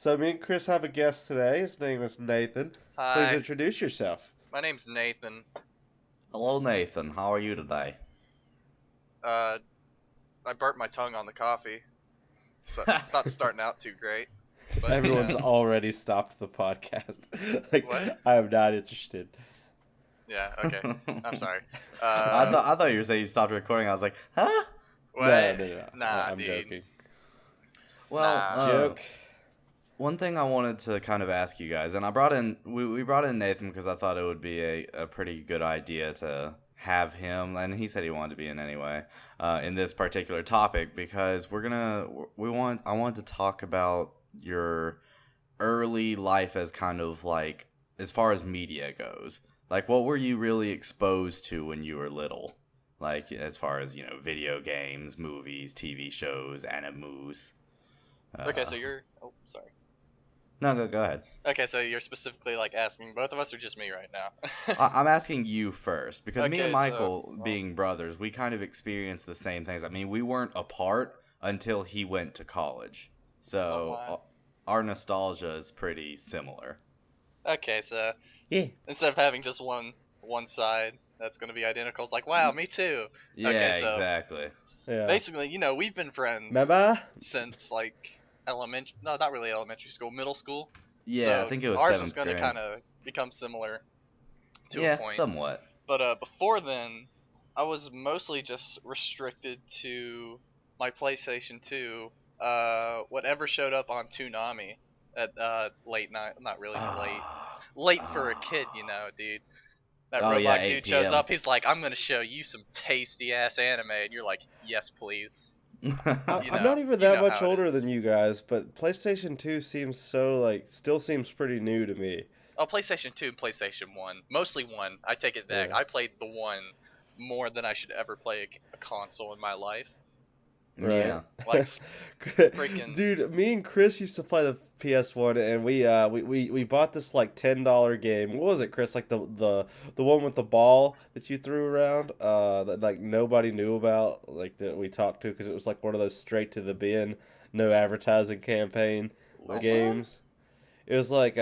So me and Chris have a guest today. His name is Nathan. Please Hi, introduce yourself. my name's Nathan. Hello, Nathan. How are you today? Uh, I burnt my tongue on the coffee. So it's not starting out too great. But Everyone's already stopped the podcast. Like, What? I am not interested. yeah, okay. I'm sorry. I thought you were saying you stopped recording. I was like, huh? What? No. Nah, I'm dude. joking. Well, Nah. Joke. one thing I wanted to kind of ask you guys, and we brought in Nathan because I thought it would be a pretty good idea to have him, and he said he wanted to be in anyway, in this particular topic because I want to talk about your early life as kind of like, as far as media goes. Like, what were you really exposed to when you were little? Like, as far as, video games, movies, TV shows, animus. Okay, so you're. Oh, sorry. No, go ahead. Okay, so you're specifically like asking both of us or just me right now? I'm asking you first because me Okay, and so- Michael, being brothers, we kind of experienced the same things. I mean, we weren't apart until he went to college, so Oh, wow. our nostalgia is pretty similar. Okay, so Yeah. instead of having just one side that's gonna be identical, it's like, wow, me too. Yeah, Okay, so- exactly. Yeah. Basically, we've been friends Remember? since like no, not really elementary school, middle school. Yeah, So I think it was ours 7th is going to grade. kind of become similar to Yeah, a point. somewhat. But before then, I was mostly just restricted to my PlayStation 2. Whatever showed up on Toonami at late night. Not really late for a kid, dude. That Oh, Roblox yeah, dude 8 shows p.m. up. He's like, "I'm gonna show you some tasty ass anime," and you're like, "Yes, please." I'm You not know- even you that know much how it older is. than you guys, but PlayStation 2 seems still seems pretty new to me. Oh, PlayStation 2 and PlayStation 1. Mostly 1. I take it back. Yeah. I played the 1 more than I should ever play a console in my life. Right. Yeah. Like, freaking- Dude, me and Chris used to play the PS1, and we bought this like $10 game. What was it, Chris? Like the one with the ball that you threw around, that like nobody knew about, like that we talked to because it was like one of those straight to the bin, no advertising campaign Which games. It was like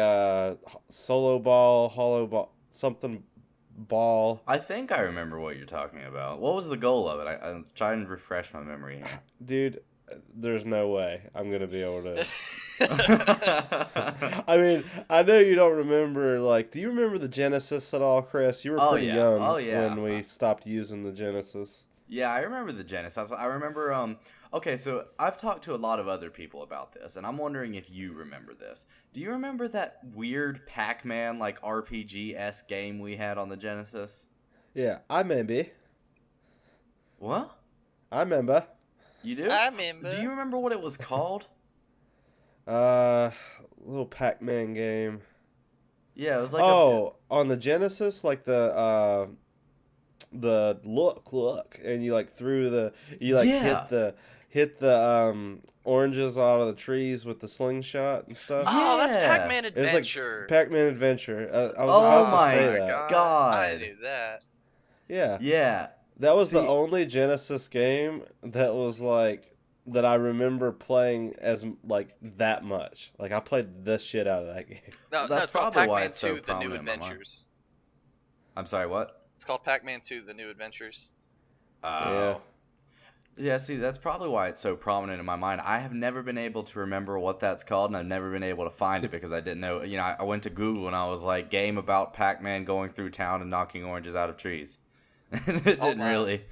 solo ball, hollow ball, something ball. I think I remember what you're talking about. What was the goal of it? I'm trying to refresh my memory here. Dude, there's no way I'm gonna be able to. Oh, I mean, I know you don't remember, like, do you remember the Genesis at all, Chris? You were Oh, pretty yeah. young Oh, yeah. when we stopped using the Genesis. Yeah, I remember the Genesis. I remember, okay, so I've talked to a lot of other people about this, and I'm wondering if you remember this. Do you remember that weird Pac-Man, like, RPG-esque game we had on the Genesis? Yeah, I remember. What? I remember. You do? I remember. Do you remember what it was called? Little Pac-Man game. Yeah, it was like On the Genesis, like the look, and you like Yeah. hit the oranges out of the trees with the slingshot and stuff. Oh, that's Yeah. Pac-Man It was like Adventure. Pac-Man Adventure. I was Oh about to my say that. I God. knew that. Yeah. Yeah. That was the See- only Genesis game that was like that I remember playing as like that much. Like I played the shit out of that game. No, That's it's called probably why Pac-Man it's so 2: The New prominent in my mind. Adventures. I'm sorry, what? It's called Pac-Man 2: The New Adventures. Oh. Yeah, see, that's probably why it's so prominent in my mind. I have never been able to remember what that's called, and I've never been able to find it because I didn't know. I went to Google and I was like, game about Pac-Man going through town and knocking oranges out of trees. And it Oh, didn't wow. really.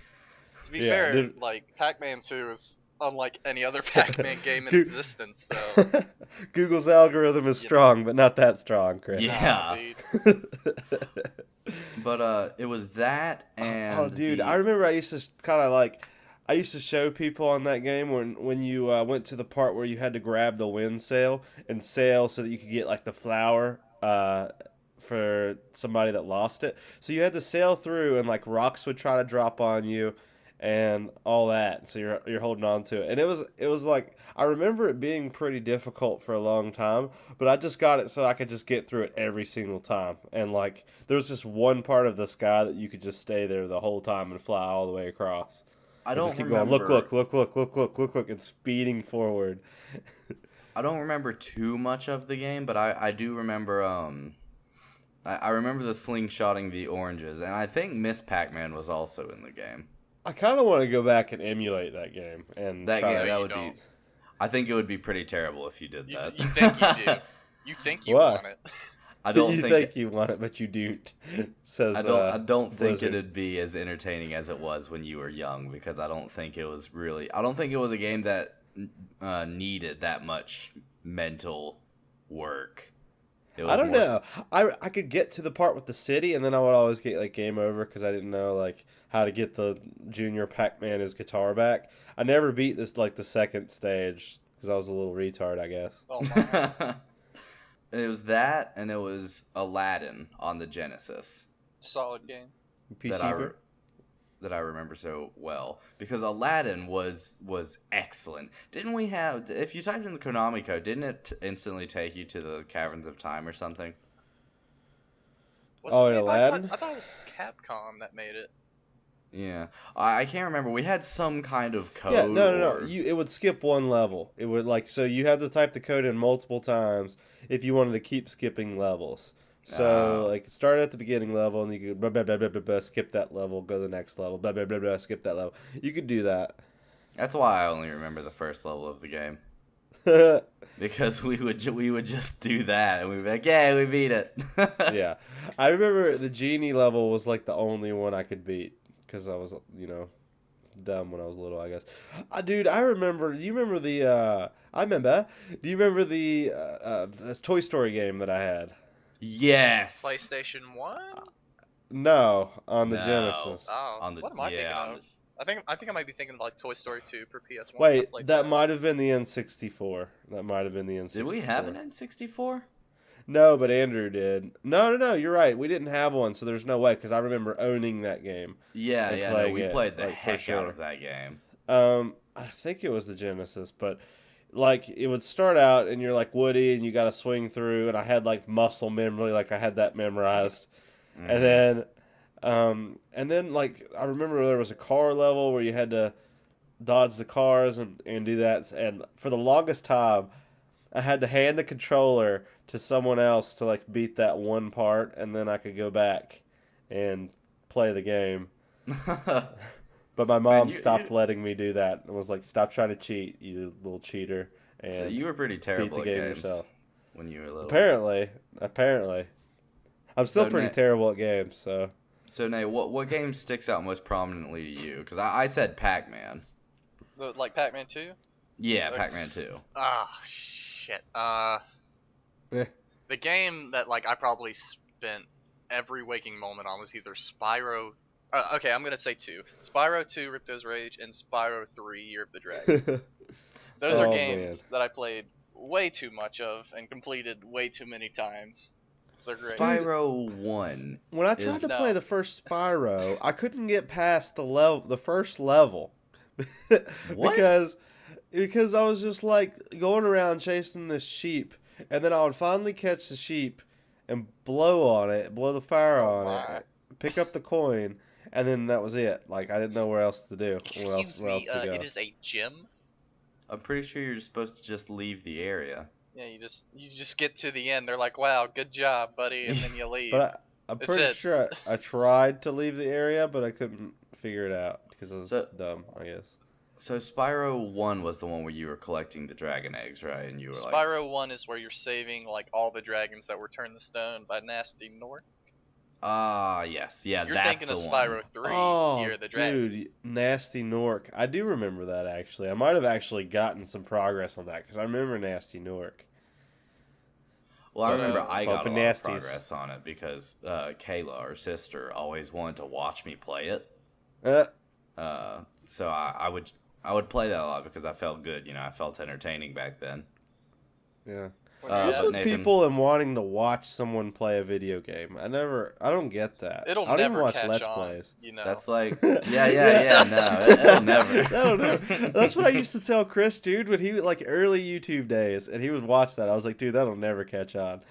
To be Yeah, fair, dude. like Pac-Man 2 is unlike any other Pac-Man game in existence. So Google's algorithm is strong, but not that strong, Chris. Yeah. nah, dude. But it was that and. Oh, dude, I remember I used to kind of like, I used to show people on that game when you went to the part where you had to grab the wind sail and sail so that you could get like the flower for somebody that lost it. So you had to sail through and like rocks would try to drop on you and all that. So you're holding on to it. And it was like I remember it being pretty difficult for a long time, but I just got it so I could just get through it every single time. And like there was just one part of the sky that you could just stay there the whole time and fly all the way across. I And don't just keep remember. going. Look, and speeding forward. I don't remember too much of the game, but I do remember I remember the slingshotting the oranges, and I think Miss Pac-Man was also in the game. I kind of want to go back and emulate that game and That try game to- that you would don't. be. I think it would be pretty terrible if you did You, that. you think you do? You think you Why? want it? I don't you think. you want it, but you don't. Says I don't think Blizzard. it'd be as entertaining as it was when you were young, because I don't think it was really. I don't think it was a game that needed that much mental work. It was I don't more know. I could get to the part with the city, and then I would always get like game over because I didn't know like how to get the Junior Pac-Man his guitar back. I never beat this like the second stage because I was a little retard, I guess. Oh my. It was that, and it was Aladdin on the Genesis Solid game. PC that I Bear? that I remember so well, because Aladdin was excellent. Didn't we have? If you typed in the Konami code, didn't it instantly take you to the Caverns of Time or something? Was Oh, it in made by- Aladdin? I thought it was Capcom that made it. Yeah, I can't remember. We had some kind of code. Yeah, no. or- It would skip one level. It would like so you had to type the code in multiple times if you wanted to keep skipping levels. So Oh. like it started at the beginning level and you could blah, blah, blah, blah, blah, blah, skip that level, go to the next level, blah blah blah blah, skip that level. You could do that. That's why I only remember the first level of the game, because we would just do that and we'd be like, yeah, we beat it. Yeah, I remember the genie level was like the only one I could beat because I was dumb when I was little, I guess. Dude, I remember. Do you remember the? I remember. Do you remember the this Toy Story game that I had? Yes. PlayStation 1? No, on the No. Genesis. Oh, On the- what am I yeah, on thinking of? I think I might be thinking of like Toy Story 2 for PS1. I Wait, played that might have been the N64. That might have been the N64. Did we have an N64? No, but Andrew did. No. You're right. We didn't have one, so there's no way because I remember owning that game. Yeah, And yeah. No, playing we it, played the like, for heck out sure. of that game. I think it was the Genesis, but like it would start out and you're like Woody and you got to swing through, and I had like muscle memory, like I had that memorized, Mhm. and then like I remember there was a car level where you had to dodge the cars and do that, and for the longest time, I had to hand the controller to someone else to like beat that one part, and then I could go back and play the game. But my mom you- stopped letting me do that and was like, "Stop trying to cheat, you little cheater!" And So you were pretty terrible beat the at game games yourself. when you were little. Apparently, I'm still So pretty Nate- terrible at games. So So Nate, what game sticks out most prominently to you? Because I said Pac-Man. Like Pac-Man 2? Yeah, Okay. Pac-Man 2. Ah, shit. Eh. The game that like I probably spent every waking moment on was either Spyro. Okay, I'm gonna say two: Spyro 2, Ripto's Rage, and Spyro 3, Year of the Dragon. Those are Oh, games that I played way too much of and completed way too many times. So they're great. Spyro 1. when I tried Is- to No. play the first Spyro, I couldn't get past the first level, What? because I was just like going around chasing this sheep, and then I would finally catch the sheep and blow the fire Oh on my. it, pick up the coin, and then that was it. Like I didn't know where else to do, where else Excuse me, to go. it is a gym. I'm pretty sure you're supposed to just leave the area. Yeah, you just get to the end. They're like, "Wow, good job, buddy," and then you leave. But I'm That's pretty it. sure I tried to leave the area, but I couldn't figure it out because I was So- dumb, I guess. So Spyro 1 was the one where you were collecting the dragon eggs, right? And you were like, Spyro 1 is where you're saving like all the dragons that were turned to stone by Nasty Nork. yes, yeah, You're that's thinking the of one. Spyro 3, Oh, Year of the Dragon. dude, Nasty Nork. I do remember that actually. I might have actually gotten some progress on that because I remember Nasty Nork. Well, I But, remember I got a Bumpin' lot of Nasties. progress on it because Kayla, our sister, always wanted to watch me play it. So I would play that a lot because I felt good. You know, I felt entertaining back then. Yeah. When Uh, you're What's but young. with Nathan- people and wanting to watch someone play a video game? I don't get that. It'll I don't never even watch catch Let's on, Plays. you know. That's like, yeah, no, it'll never. That'll never. That's what I used to tell Chris, dude, when he like early YouTube days, and he would watch that. I was like, dude, that'll never catch on.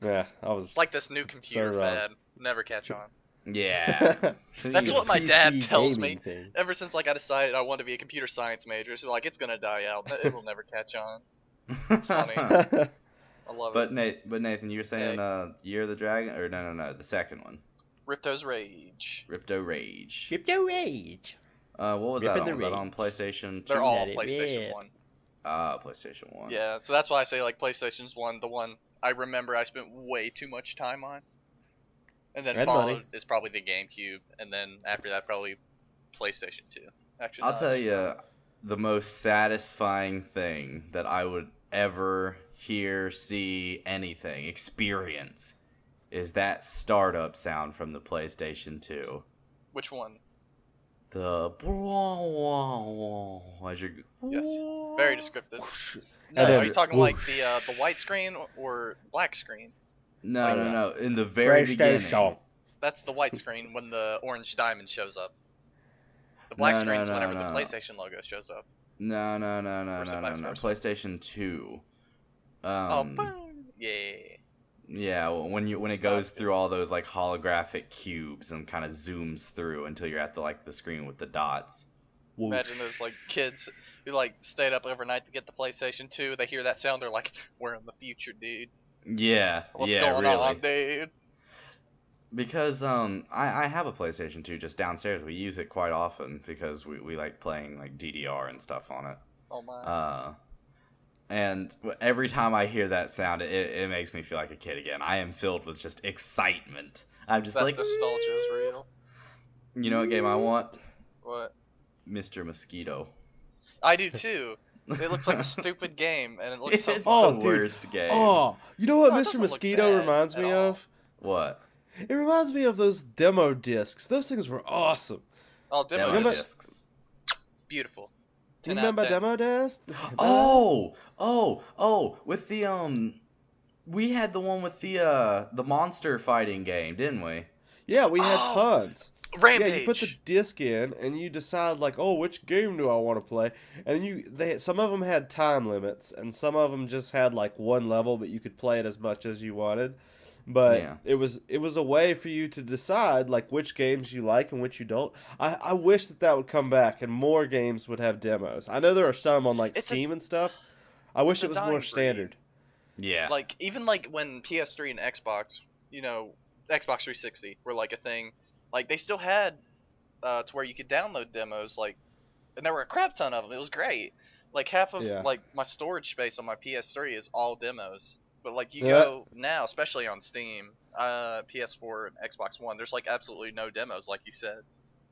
Yeah, I was. It's like this new computer wrong. fad. Never catch on. Yeah. That's what my dad PC tells gaming me. thing. Ever since like I decided I wanted to be a computer science major, so like it's gonna die out. It will never catch on. It's funny. I love But it. Nathan, you were saying Year of the Dragon, or no, the second one, Ripto's Rage. Ripto Rage. Ship your rage. What was that Ripping on? the Was that on Rage. PlayStation 2? They're all Let it PlayStation rip. 1. PlayStation 1. Yeah, so that's why I say like PlayStation's one, the one I remember I spent way too much time on. And then And followed money. is probably the GameCube, and then after that probably PlayStation 2. Actually, I'll no, tell you, the most satisfying thing that I would ever hear, see, anything, experience, is that startup sound from the PlayStation 2. Which one? The as you're Yes, very descriptive. And No, then- are you talking like the white screen or black screen? no. In the very beginning. PlayStation. That's the white screen when the orange diamond shows up. The black screen's no, whenever no. the PlayStation logo shows up. No. Or is it vice versa? PlayStation 2. Oh, boom! Yeah. Yeah, when it It's goes not- through all those like holographic cubes and kind of zooms through until you're at the screen with the dots. Whoosh. Imagine those like kids who like stayed up overnight to get the PlayStation 2. They hear that sound, they're like, "We're in the future, dude. Yeah, What's yeah, going really. on, dude?" Because I have a PlayStation 2 just downstairs. We use it quite often because we like playing like DDR and stuff on it. Oh my. And every time I hear that sound, it makes me feel like a kid again. I am filled with just excitement. I'm just That like, nostalgia is real. you know what game I want? What? Mr. Mosquito. I do too. It looks like a stupid game, and it looks so It's fun. Oh, the dude. worst game. Oh, you know what No, it Mr. doesn't look Mosquito bad reminds at me all. of? What? It reminds me of those demo discs. Those things were awesome. Oh, demo Demo Remember- discs. discs. Beautiful. Do you 10 out of remember 10. demo discs? Oh! With the we had the one with the monster fighting game, didn't we? Yeah, we had Oh, tons. Rampage. Yeah, you put the disc in and you decide like, oh, which game do I want to play? And some of them had time limits and some of them just had like one level, but you could play it as much as you wanted. But Yeah. it was a way for you to decide like which games you like and which you don't. I wish that would come back and more games would have demos. I know there are some on like It's a- Steam and stuff. I wish it's it a was dying more breed. standard. Yeah. Like even like when PS3 and Xbox, Xbox 360 were like a thing. Like they still had to where you could download demos, like, and there were a crap ton of them. It was great. Like half of Yeah. like my storage space on my PS3 is all demos. But like you Yeah. go now, especially on Steam, PS4 and Xbox One, there's like absolutely no demos, like you said.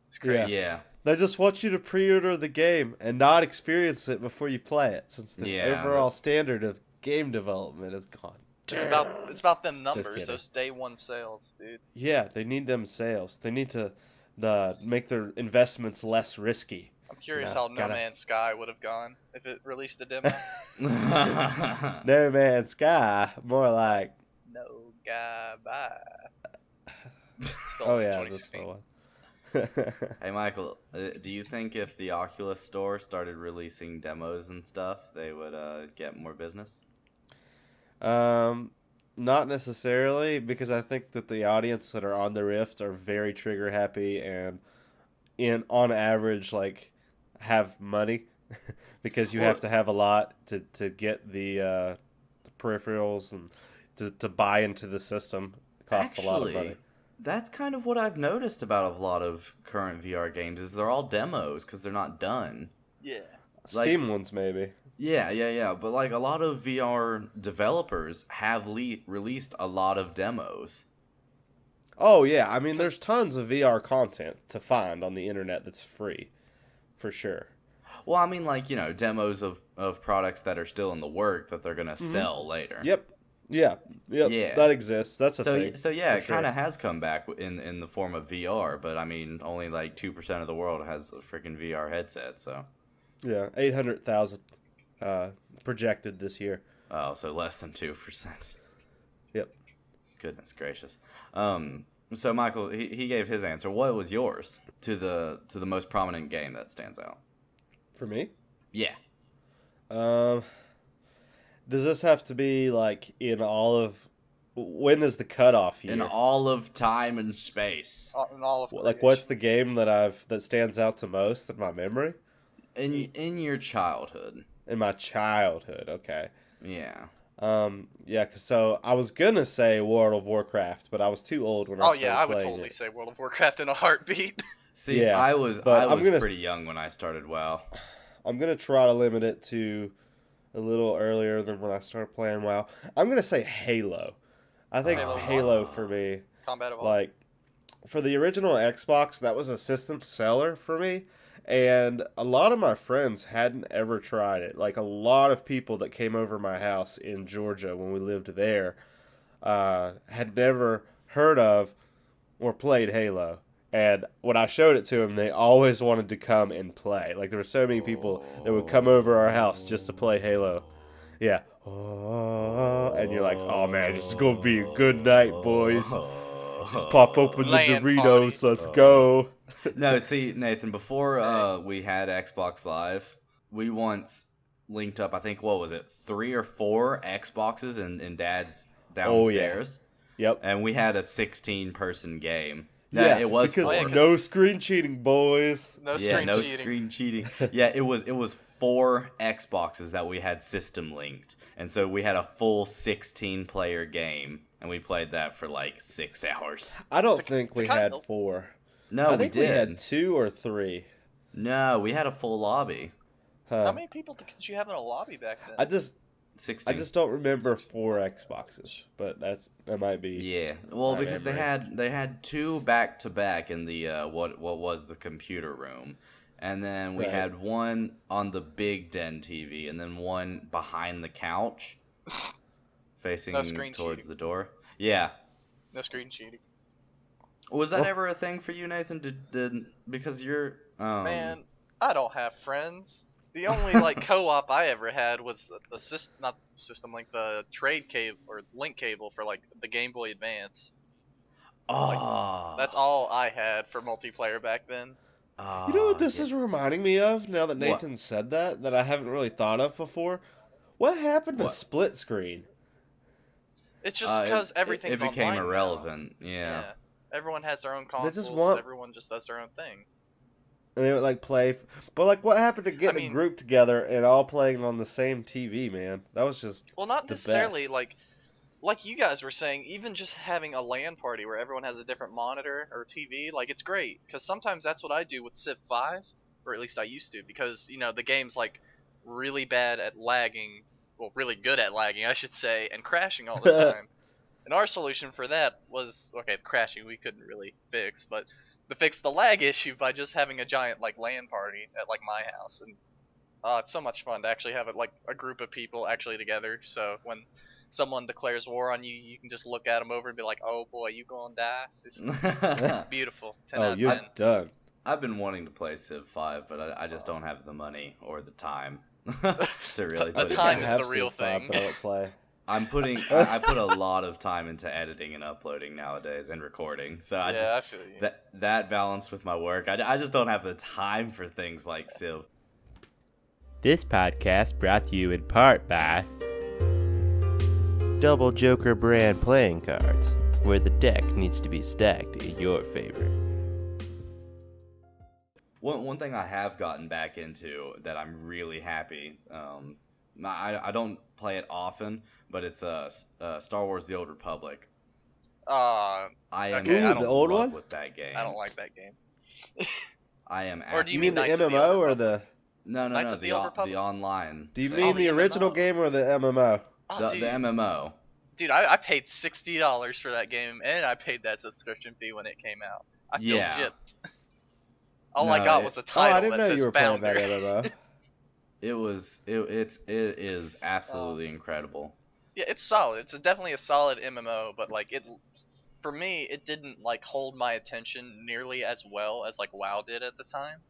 It's crazy. Yeah. They just want you to pre-order the game and not experience it before you play it, since the Yeah, overall standard of game development has gone. It's down. about them Just numbers, kidding. those day one sales, dude. Yeah, they need them sales. They need to make their investments less risky. I'm curious Yeah, how No gotta- Man's Sky would have gone if it released a demo. No Man's Sky, more like No guy bye. Still oh in yeah, that's the 2016. one. Hey Michael, do you think if the Oculus store started releasing demos and stuff, they would get more business? Not necessarily, because I think that the audience that are on the Rift are very trigger happy and on average like have money because you Well- have to have a lot to get the peripherals and to buy into the system. It costs a lot of money. That's kind of what I've noticed about a lot of current VR games is they're all demos because they're not done. Yeah. Like- Steam ones maybe. Yeah. But like a lot of VR developers have released a lot of demos. Oh yeah, I mean there's tons of VR content to find on the internet that's free, for sure. Well, I mean, like, demos of products that are still in the work that they're gonna sell later. Yep. Yeah. Yeah. That exists. That's a So thing. so yeah, for it sure. kind of has come back in the form of VR, but I mean, only like 2% of the world has a freaking VR headset. So Yeah, 800,000 projected this year. so less than 2%. Yep. Goodness gracious. So Michael, he gave his answer. What was yours to the most prominent game that stands out? For me? Yeah. Does this have to be like in all of when is the cutoff year? In all of time and space. In all of Like what's the game that stands out to most in my memory? In your childhood. In my childhood, okay. Yeah. Yeah, so I was gonna say World of Warcraft, but I was too old when I Oh started yeah, I would playing totally it. say World of Warcraft in a heartbeat. See, Yeah, I was but I'm gonna pretty young when I started WoW. I'm gonna try to limit it to a little earlier than when I started playing WoW. I'm gonna say Halo. I think Halo 1? Halo for me, Combat Evolved. like for the original Xbox, that was a system seller for me. And a lot of my friends hadn't ever tried it. Like a lot of people that came over my house in Georgia when we lived there had never heard of or played Halo. And when I showed it to them, they always wanted to come and play. Like there were so many people that would come over our house just to play Halo. Yeah. Oh, and you're like, oh man, it's gonna be a good night, boys. Pop open the Land Doritos, party. let's go. No, see, Nathan, before we had Xbox Live, we once linked up, I think, what was it, 3 or 4 Xboxes in Dad's Oh, yeah. downstairs. Yep. And we had a 16-person game. No, Yeah, it was because 4. no screen cheating, boys. No Yeah, screen no cheating. screen cheating. Yeah, it was 4 Xboxes that we had system linked. And so we had a full 16-player game, and we played that for like 6 hours. I don't It's a- think it's a we kind had of- 4. No, I think we did. had 2 or 3. No, we had a full lobby. Huh. How many people did you have in a lobby back then? I just 16. don't remember 4 Xboxes, but that might be. Yeah, well, My because memory. they had 2 back to back in the what was the computer room, and then we Right. had one on the big den TV, and then one behind the couch, facing No screen towards cheating. the door. Yeah, No screen cheating. was that Well- ever a thing for you, Nathan? Did because you're Man, I don't have friends. The only like co-op I ever had was the system, not the system, like the trade cable or link cable for like the Game Boy Advance. oh, That's all I had for multiplayer back then. You know what this is reminding me of now that What? Nathan said that I haven't really thought of before? What happened to What? split screen? It's just because everything's it became online now. irrelevant. Yeah. Yeah. Everyone has their own They just consoles. want- Everyone just does their own thing. And they would like play, but like what happened to getting mean- a group together and all playing on the same TV, man? That was just Well, not the necessarily best. like you guys were saying. Even just having a LAN party where everyone has a different monitor or TV, like it's great. Because sometimes that's what I do with Civ 5, or at least I used to. Because the game's like really bad at lagging. Well, really good at lagging, I should say, and crashing all the time. And our solution for that was the crashing we couldn't really fix, but to fix the lag issue by just having a giant like LAN party at like my house, and it's so much fun to actually have it like a group of people actually together. So when someone declares war on you, you can just look at them over and be like, "Oh boy, you gonna die." It's beautiful. 10 out oh, of you're 10. done. I've been wanting to play Civ 5, but I just don't have the money or the time to really The put it time in. is I have the real Civ 5, thing. but I don't play. I put a lot of time into editing and uploading nowadays and recording. So I Yeah, I just feel you. that balanced with my work, I just don't have the time for things like Civ. This podcast brought to you in part by Double Joker brand playing cards, where the deck needs to be stacked in your favor. One thing I have gotten back into that I'm really happy. I don't play it often, but it's Star Wars: The Old Republic. Uh, I am Okay, I in don't- the old love one? with that game. I don't like that game. I am. Or do You you mean the Knights of the MMO Old or Republic? the? No, Knights of the Old the Republic? online. Do you thing. mean the the original MMO. game or the MMO? Oh, the dude, MMO? Dude, I paid $60 for that game, and I paid that subscription fee when it came out. I feel Yeah. gypped. All I No, got it- was a Oh, title I didn't that know says you were playing Founder. that MMO. It is absolutely incredible. Yeah, it's solid. It's definitely a solid MMO, but like for me, it didn't like hold my attention nearly as well as like WoW did at the time.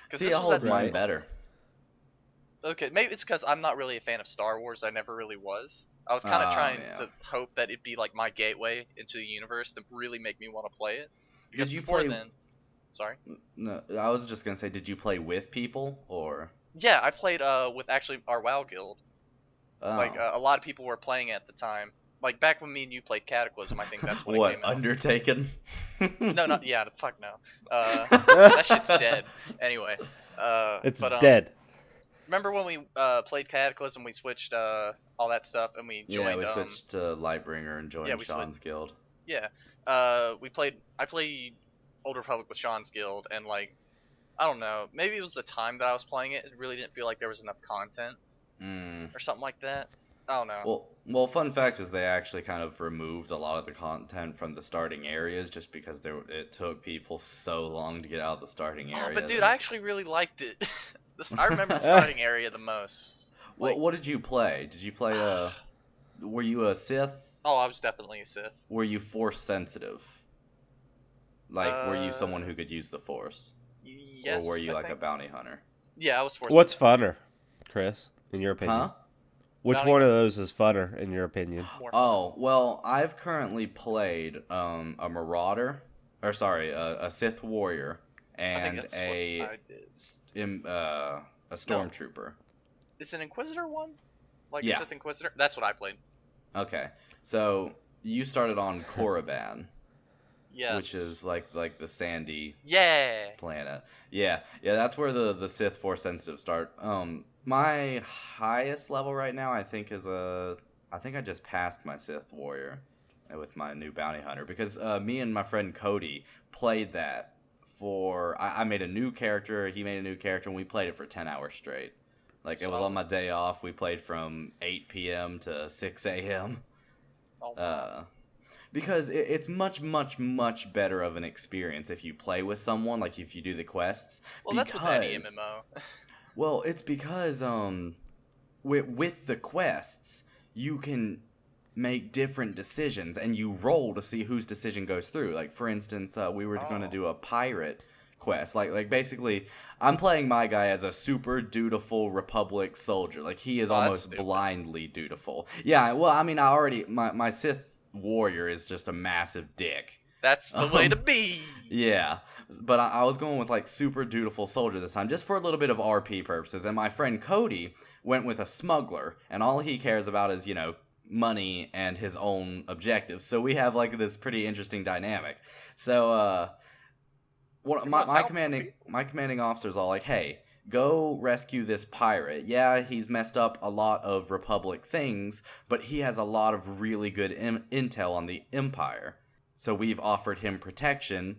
Because See, this it was holds at mine Right. better. Okay, maybe it's because I'm not really a fan of Star Wars. I never really was. I was kind of Oh, trying yeah. to hope that it'd be like my gateway into the universe to really make me want to play it. Because Did you before play? then, sorry. No, I was just gonna say, did you play with people or? Yeah, I played with actually our WoW guild. Oh. Like a lot of people were playing at the time. Like back when me and you played Cataclysm, I think that's when what it came out. Undertaken? No, not yeah. Fuck no. That shit's dead. Anyway. It's but, dead. remember when we played Cataclysm? We switched all that stuff, and we joined. Yeah, we switched to Lightbringer and joined we Sean's guild. Yeah, I played Old Republic with Sean's guild, and like, I don't know, maybe it was the time that I was playing it. It really didn't feel like there was enough content, or something like that. I don't know. Well, fun fact is they actually kind of removed a lot of the content from the starting areas just because it took people so long to get out of the starting area. Oh, but dude, I actually really liked it. I remember the starting area the most. Like, what did you play? Did you play were you a Sith? Oh, I was definitely a Sith. Were you Force sensitive? Like, were you someone who could use the Force? Yes. Or were you a bounty hunter? Yeah, I was Force. What's funner, Chris, in your opinion? Huh? Which Bounty one of those is funner, in your opinion? Oh, well, I've currently played a Marauder, or sorry, a Sith Warrior, and a Stormtrooper. Is an Inquisitor one? Like Yeah. a Sith Inquisitor? That's what I played. Okay, so you started on Korriban, Yes. which is like the sandy Yeah. planet. Yeah, that's where the Sith Force sensitive start. My highest level right now, I think I just passed my Sith Warrior with my new bounty hunter because me and my friend Cody played that I made a new character, he made a new character, and we played it for 10 hours straight. Like, it was on my day off. We played from 8 p.m. to 6 a.m. Oh, wow. Because it's much, much, much better of an experience if you play with someone, like if you do the quests. Well, that's with any MMO. Well, it's because with the quests, you can make different decisions, and you roll to see whose decision goes through. Like, for instance, we were going to do a pirate quest. Like basically, I'm playing my guy as a super dutiful Republic soldier. Like, he is almost blindly dutiful. Yeah, well, I mean, my Sith Warrior is just a massive dick. That's the way to be. Yeah, but I was going with like super dutiful soldier this time, just for a little bit of RP purposes. And my friend Cody went with a smuggler, and all he cares about is, money and his own objectives. So we have like this pretty interesting dynamic. So my commanding officer's all like, hey, go rescue this pirate. Yeah, he's messed up a lot of Republic things, but he has a lot of really good intel on the Empire. So we've offered him protection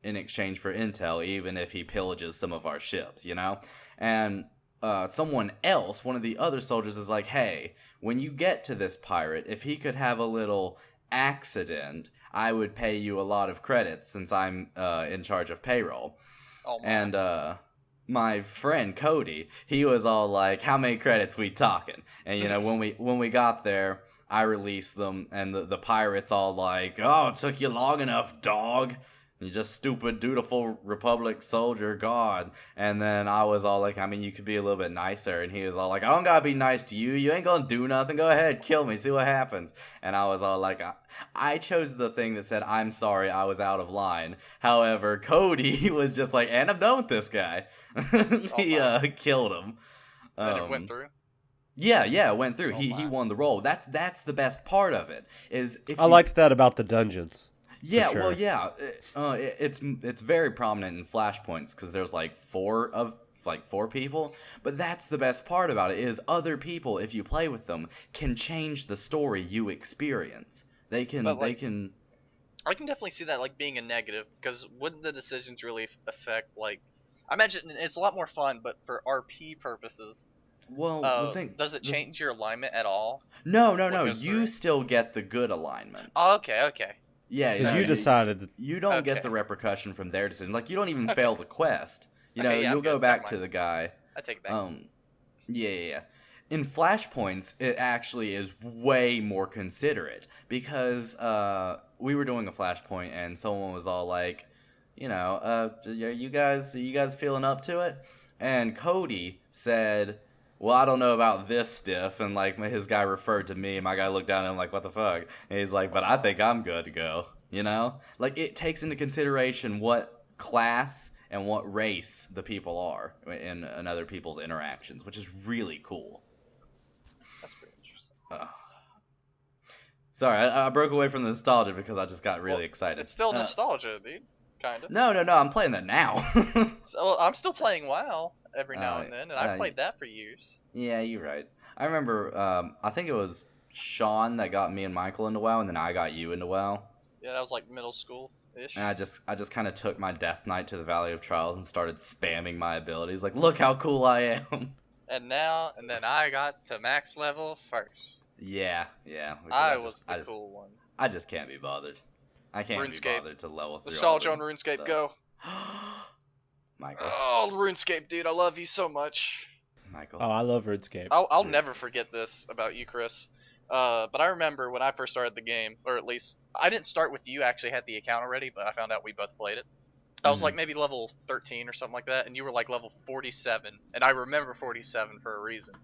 in exchange for intel, even if he pillages some of our ships, And someone else, one of the other soldiers, is like, hey, when you get to this pirate, if he could have a little accident, I would pay you a lot of credits since I'm in charge of payroll. Oh, my. And my friend Cody, he was all like, how many credits we talking? And when we got there, I released them, and the pirates all like, oh, it took you long enough, dog. You just stupid, dutiful Republic soldier, God. And then I was all like, I mean, you could be a little bit nicer. And he was all like, I don't gotta be nice to you. You ain't gonna do nothing. Go ahead, kill me, see what happens. And I was all like, I chose the thing that said, I'm sorry, I was out of line. However, Cody was just like, and I'm done with this guy. He killed him. And it went through? Yeah, it went through. Oh, He won the role. That's the best part of it. I liked that about the dungeons. Yeah, sure. well, yeah, it's very prominent in Flashpoints because there's like four people, but that's the best part about it is other people, if you play with them, can change the story you experience. They can. I can definitely see that like being a negative because wouldn't the decisions really affect like? I imagine it's a lot more fun, but for RP purposes. Well, the thing does it change your alignment at all? No. You still get the good alignment. Oh, okay. Yeah, because you decided that you don't get the repercussion from their decision. Like, you don't even fail the quest. You'll go back to the guy. I take it back. Yeah. In Flashpoints, it actually is way more considerate because we were doing a Flashpoint and someone was all like, are you guys feeling up to it? And Cody said, well, I don't know about this stiff, and like his guy referred to me, and my guy looked down at him like, what the fuck? And he's like, but I think I'm good to go, Like, it takes into consideration what class and what race the people are in other people's interactions, which is really cool. That's pretty interesting. Sorry, I broke away from the nostalgia because I just got really excited. It's still nostalgia, dude. Kind of. No, I'm playing that now. So I'm still playing WoW. every now and then, and I played that for years. Yeah, you're right. I remember, I think it was Sean that got me and Michael into WoW, and then I got you into WoW. Yeah, that was like middle school-ish. And I just kind of took my Death Knight to the Valley of Trials and started spamming my abilities. Like, look how cool I am. And then I got to max level first. Yeah. I was the cool one. I just can't be bothered. I can't be RuneScape. bothered to level through Nostalgia all on the RuneScape, stuff. go. Michael. Oh, RuneScape, dude, I love you so much. Michael. Oh, I love RuneScape. I'll never forget this about you, Chris. But I remember when I first started the game, or at least I didn't start with you. Actually had the account already, but I found out we both played it. I was like maybe level 13 or something like that, and you were like level 47, and I remember 47 for a reason.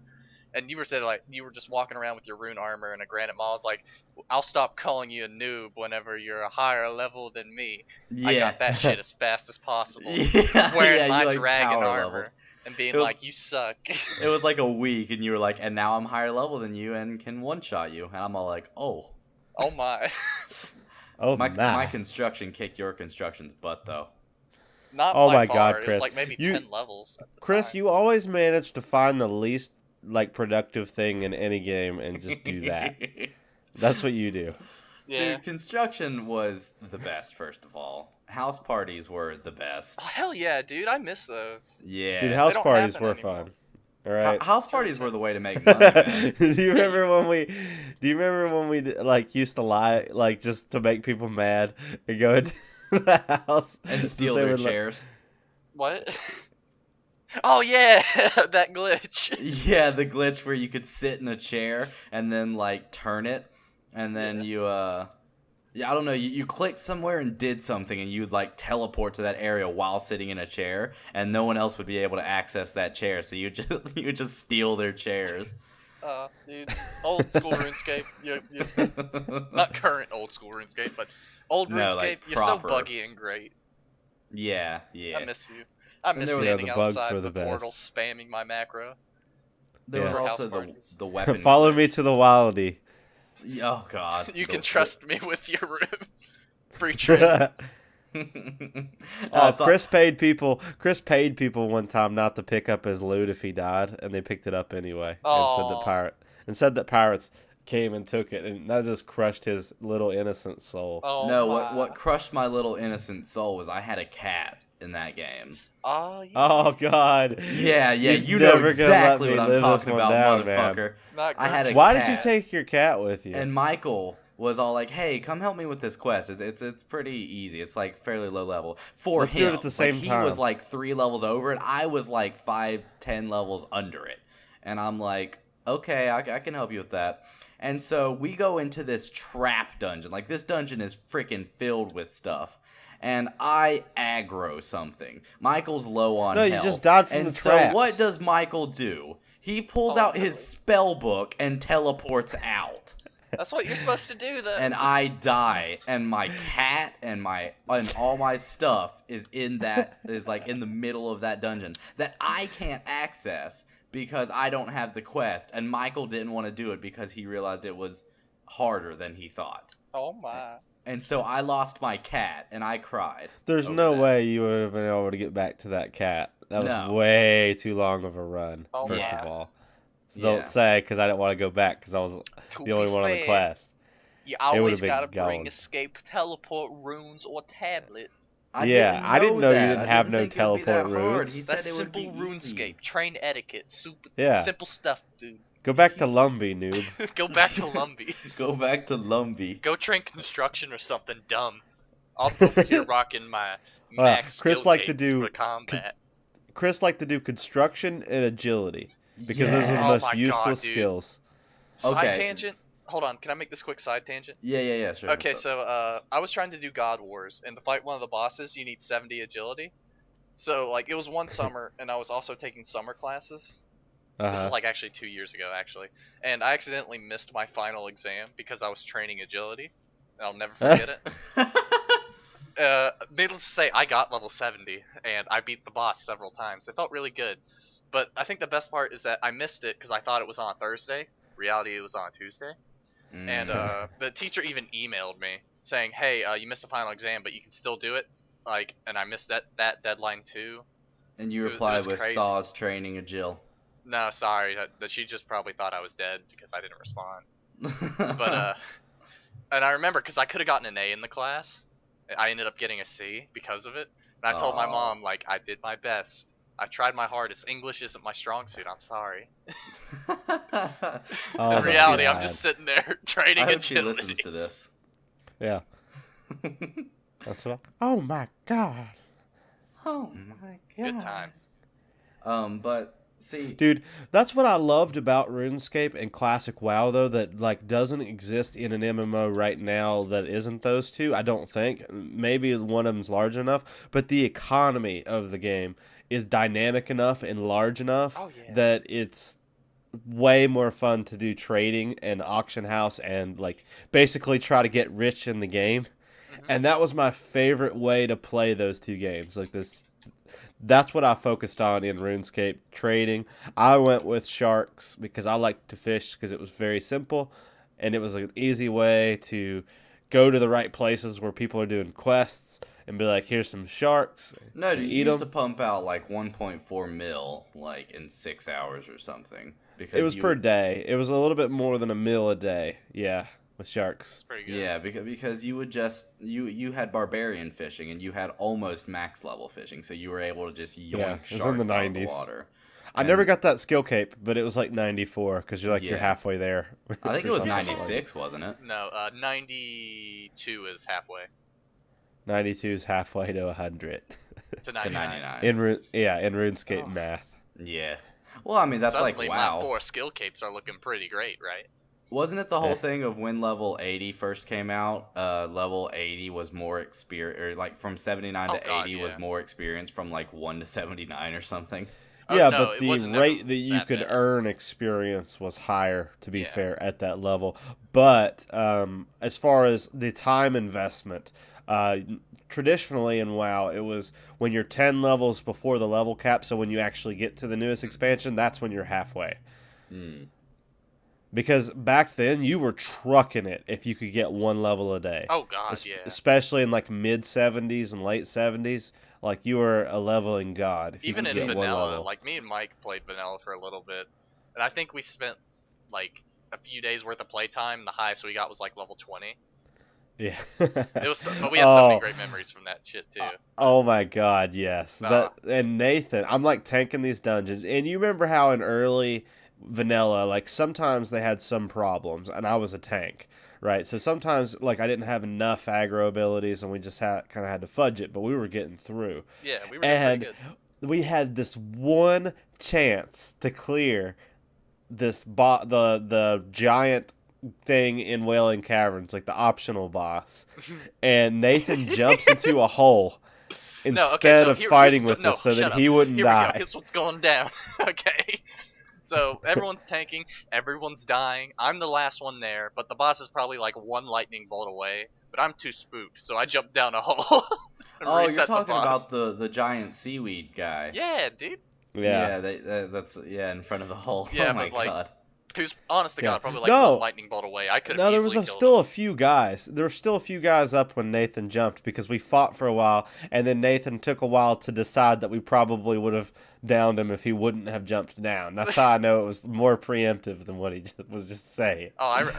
And you were saying like you were just walking around with your rune armor and a granite maul. I was like, I'll stop calling you a noob whenever you're a higher level than me. Yeah. I got that shit as fast as possible. Yeah, Wearing yeah, my you, like, dragon power armor leveled. and being It was- like, you suck. It was like a week, and you were like, and now I'm higher level than you and can one-shot you. And I'm all like, oh. Oh my. Oh My construction kicked your construction's butt, though. Not Oh by my far. God, It was Chris. like maybe You- 10 levels. At the Chris, time. you always manage to find the least like productive thing in any game and just do that. That's what you do. Yeah. Dude, construction was the best, first of all. House parties were the best. Oh, hell yeah, dude. I miss those. Yeah. Dude, house don't parties happen were anymore. fun. All right. House That's parties what I were the way to make money, man. Do you remember when we like used to lie like just to make people mad and go into the house And so steal they their would, like- chairs. What? Oh, yeah. That glitch. Yeah, the glitch where you could sit in a chair and then, like, turn it. And then yeah, I don't know, you clicked somewhere and did something, and you'd, like, teleport to that area while sitting in a chair, and no one else would be able to access that chair, so you would just steal their chairs. Dude. Old school RuneScape. Not current old school RuneScape, but old No, RuneScape. like, You're proper. so buggy and great. Yeah. I miss you. I miss there was- standing Yeah, the bugs outside were the the portal, best. spamming my macro. There was Yeah. For also house parties. the weapon. Follow me to the Wildy. Oh, God. You can The- trust me with your room. Free trade. So- Chris paid people one time not to pick up his loot if he died, and they picked it up anyway. Aw. And said that pirates came and took it, and that just crushed his little innocent soul. Oh, No, my. what crushed my little innocent soul was I had a cat in that game. Oh, yeah. Oh God! Yeah, He's you know never gonna let exactly me what I'm live this talking one about, down, man. motherfucker. Not I had a Grinch. Why did you cat. take your cat with you? And Michael was all like, "Hey, come help me with this quest. It's pretty easy. It's like fairly low level for Let's him. do it at the same He time." was like 3 levels over it. I was like 5-10 levels under it, and I'm like, okay, I can help you with that. And so we go into this trap dungeon. Like, this dungeon is freaking filled with stuff. And I aggro something. Michael's low on No, you health. just died from and the so traps. what does Michael do? He pulls Oh, out his really? spell book and teleports out. That's what you're supposed to do, though. And I die, and my cat and all my stuff is like in the middle of that dungeon that I can't access because I don't have the quest. And Michael didn't want to do it because he realized it was harder than he thought. Oh, my. And so I lost my cat, and I cried. There's over no that. way you would have been able to get back to that cat. That was No. way too long of a run. Oh, first yeah. of all, so Yeah. don't say because I didn't want to go back because I was To the only be one on the fair, quest. You It always would've gotta been bring gone. escape, teleport, runes, or tablet. I I didn't know you that. didn't I have no think it would be that teleport hard. routes. He said That's it would simple be RuneScape. easy. Train etiquette. Super Yeah. simple stuff, dude. Go back to Lumbee, noob. Go back to Lumbee. Go back to Lumbee. Go train construction or something dumb. I'll be over here rocking my max Chris skill liked to gates do for combat. Chris liked to do construction and agility because those are the Yes. Oh most my God, useless dude. skills. Side Okay. tangent. Hold on, can I make this quick side tangent? Yeah, sure. Okay, what's up? so I was trying to do God Wars, and to fight one of the bosses, you need 70 agility. So like it was one summer, and I was also taking summer classes. This Uh-huh. is like actually 2 years ago, actually, and I accidentally missed my final exam because I was training agility. And I'll never forget it. Needless to say, I got level 70, and I beat the boss several times. It felt really good, but I think the best part is that I missed it because I thought it was on a Thursday. Reality, it was on a Tuesday. And the teacher even emailed me saying, "Hey, you missed a final exam, but you can still do it." Like, and I missed that deadline too. And you It reply was with crazy. Saw's training a Jill. No, sorry, that she just probably thought I was dead because I didn't respond. But and I remember because I could have gotten an A in the class, I ended up getting a C because of it. And I told my Aw. mom like I did my best. I tried my hardest. English isn't my strong suit. I'm sorry. Oh In my reality, I'm God. just sitting there I training hope she agility. listens to this. Yeah. That's what. Oh my God. Oh my god. Good time. But see, Dude, that's what I loved about RuneScape and Classic WoW though, that like doesn't exist in an MMO right now that isn't those two. I don't think. Maybe one of them's large enough, but the economy of the game is dynamic enough and large enough Oh, yeah. that it's way more fun to do trading and auction house and like basically try to get rich in the game. Mhm. And that was my favorite way to play those two games. Like this, that's what I focused on in RuneScape trading. I went with sharks because I liked to fish because it was very simple, and it was an easy way to go to the right places where people are doing quests and be like, "Here's some sharks." no, and dude, eat you used to 'em. pump out like 1.4 mil like in 6 hours or something. Because It was you per would- day. It was a little bit more than a meal a day. Yeah, with sharks. It's pretty good. Yeah, because you would just you had barbarian fishing and you had almost max level fishing, so you were able to just yoink Yeah, it was in sharks the out of the 90s. water. I never And got that skill cape, but it was like 94 because you're like you're Yeah. halfway there. I think or it was something like that. 96, wasn't it? No, 92 is halfway 92 is halfway to 100 to To 99. 99. in RuneScape Oh. math. Yeah. Well, I mean that's Suddenly, like wow. my 4 skill capes are looking pretty great, right? Wasn't it the whole Eh. thing of when level 80 first came out? Level 80 was more experience, or like from 79 Oh, to God, 80 was yeah. more experience from like 1 to 79 or something. Oh, Yeah, no, but it the wasn't rate ever that you that could bad. earn experience was higher, to be Yeah. fair, at that level. But as far as the time investment, traditionally in WoW, it was when you're 10 levels before the level cap, so when you actually get to the newest expansion, that's when you're halfway. Hmm. Because back then, you were trucking it if you could get one level a day. Oh God, Es- yeah. Especially in like mid 70s and late 70s, like you were a leveling god. If you Even could in get one vanilla, level. like me and Mike played vanilla for a little bit, and I think we spent like a few days worth of playtime. The highest we got was like level 20. Yeah. It was, but we have so many Oh. great memories from that shit too. Oh my god, yes. Ah. That and Nathan, I'm like tanking these dungeons. And you remember how in early vanilla, like sometimes they had some problems and I was a tank, right? So sometimes like I didn't have enough aggro abilities and we just kind of had to fudge it, but we were getting through. Yeah, we were doing And pretty good. we had this one chance to clear this the giant thing in Wailing Caverns, like the optional boss. And Nathan jumps into a hole instead No, okay, so of here's fighting what- with no, us so shut that up. he wouldn't Here we go. die. Here's what's going down. Okay. So everyone's tanking, everyone's dying. I'm the last one there, but the boss is probably like one lightning bolt away. But I'm too spooked, so I jump down a hole. And Oh, you're reset the talking about boss. the giant seaweed guy. Yeah, dude. Yeah. That's in front of the hole. Yeah, oh my but, like, god. Who's honest to Yeah. God, probably like No. one lightning bolt away. I could have No, there was easily killed still him. a few guys. There were still a few guys up when Nathan jumped because we fought for a while, and then Nathan took a while to decide that we probably would have downed him if he wouldn't have jumped down. That's how I know it was more preemptive than what he was just saying. Oh,